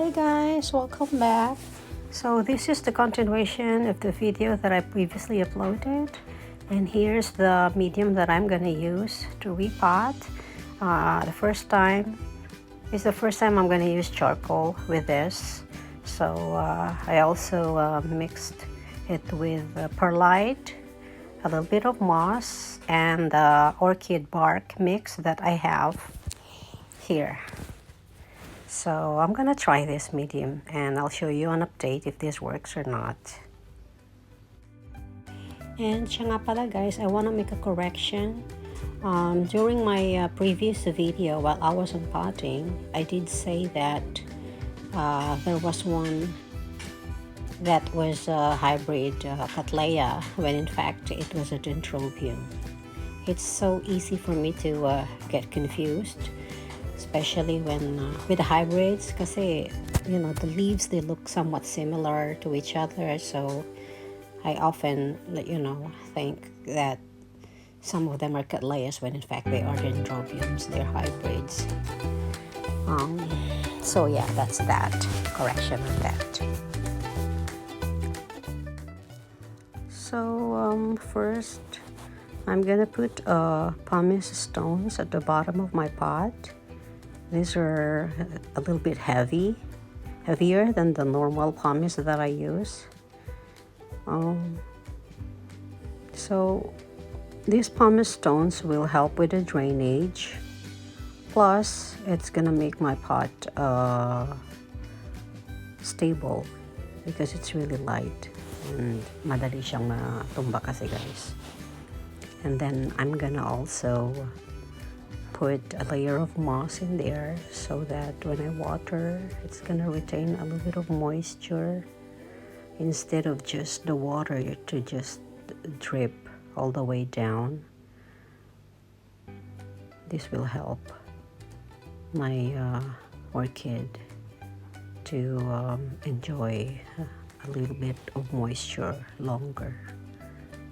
Hi guys, welcome back. So this is the continuation of the video that I previously uploaded, and here's the medium that I'm gonna use to repot. The first time I'm gonna use charcoal with this. So I also mixed it with perlite, a little bit of moss, and the orchid bark mix that I have here. So I'm gonna try this medium and I'll show you an update if this works or not. And siya nga pala guys, I wanna make a correction. During my previous video while I was unpotting, I did say that there was one that was a hybrid Cattleya, when in fact it was a Dendrobium. It's so easy for me to get confused, especially when with the hybrids, kasi you know the leaves, they look somewhat similar to each other, so I often think that some of them are Cattleyas when in fact they are Dendrobiums, they're hybrids. So yeah, that's that correction on that. So first I'm gonna put pumice stones at the bottom of my pot. These are a little bit heavier than the normal pumice that I use. So these pumice stones will help with the drainage. Plus, it's gonna make my pot stable because it's really light and madali siyang matumba kasi guys. And then I'm gonna also put a layer of moss in there so that when I water, it's gonna retain a little bit of moisture instead of just the water to just drip all the way down. This will help my orchid to enjoy a little bit of moisture longer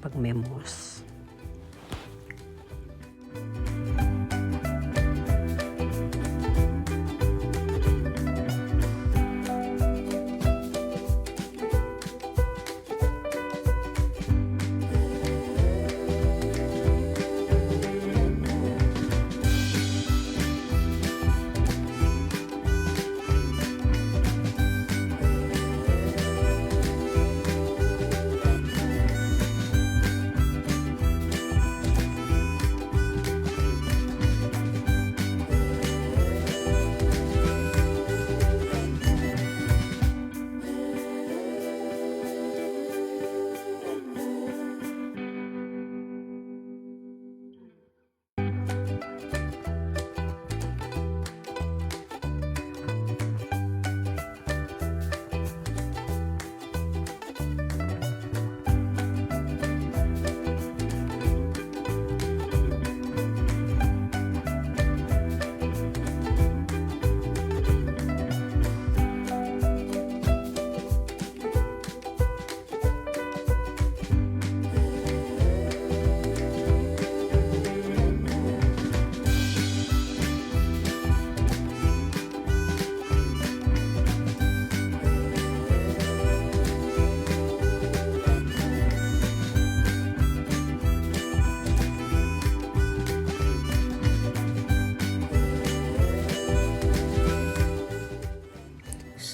pag may moss.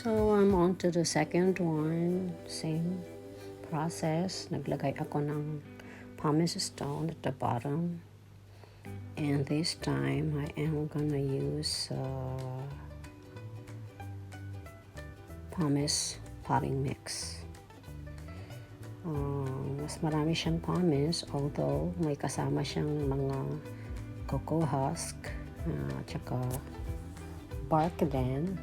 So I'm on to the second one, same process. Naglagay ako ng pumice stone at the bottom, and this time I am gonna use pumice potting mix. Mas marami siyang pumice, although may kasama siyang mga cocoa husk, tsaka bark din.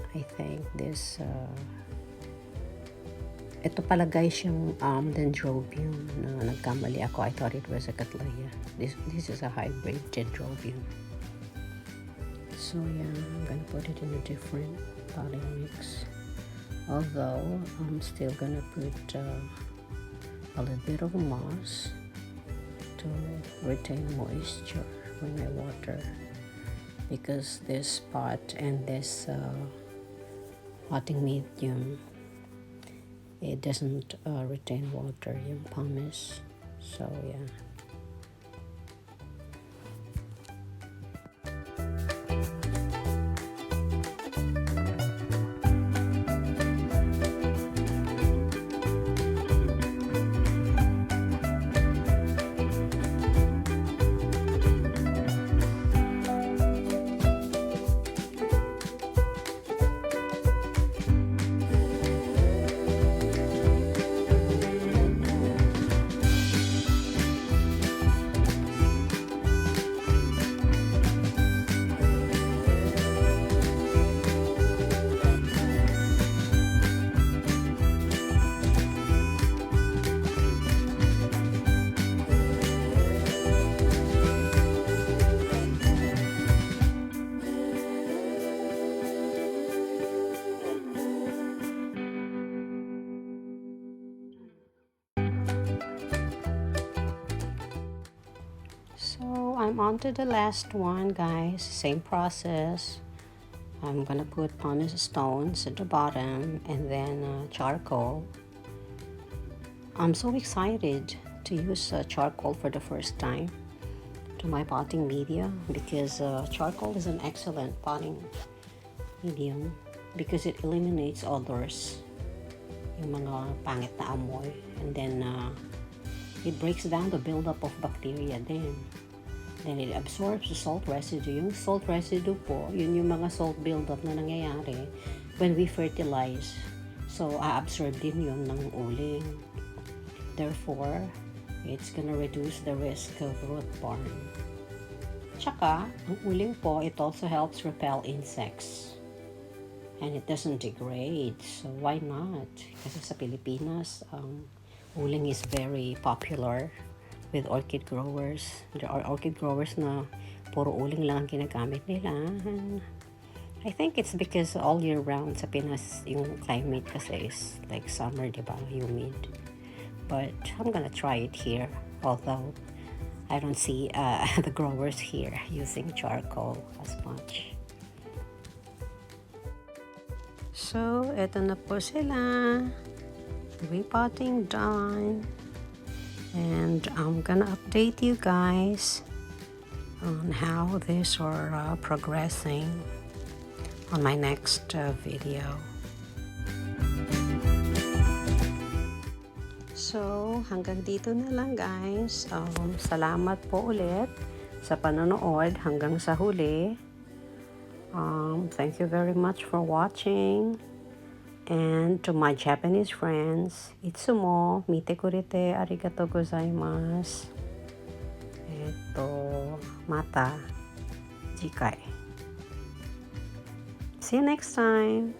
I think this ito pala guys yung Dendrobium na nagkamali ako. I thought it was a Cattleya. This is a hybrid Dendrobium. So yeah, I'm gonna put it in a different potting mix, although I'm still gonna put a little bit of moss to retain moisture when I water. because this pot and this potting medium, it doesn't retain water, yung pumice. So yeah. So I'm on to the last one, guys. Same process. I'm gonna put pumice stones at the bottom and then charcoal. I'm so excited to use charcoal for the first time to my potting media, because charcoal is an excellent potting medium because it eliminates odors, yung mga pangit na amoy, and then it breaks down the buildup of bacteria din. Then it absorbs the salt residue. Yung salt residue po, yun yung mga salt buildup na nangyayari when we fertilize. So, a-absorb din yun ng uling. Therefore, it's gonna reduce the risk of root borne. Tsaka, ang uling po, it also helps repel insects. And it doesn't degrade. So, why not? Kasi sa Pilipinas, uling is very popular with orchid growers. There are orchid growers na puro uling lang ang ginagamit nila. And I think it's because all year round sa Pinas, yung climate kasi is like summer, diba? Humid. But I'm gonna try it here. Although, I don't see the growers here using charcoal as much. So, eto na po sila. Repotting done. And I'm gonna update you guys on how these are progressing on my next video. So, hanggang dito na lang, guys. Salamat po ulit sa panonood hanggang sa huli. Thank you very much for watching. And to my Japanese friends, itsumo mite kurete arigatou gozaimasu. Mata jikai. See you next time.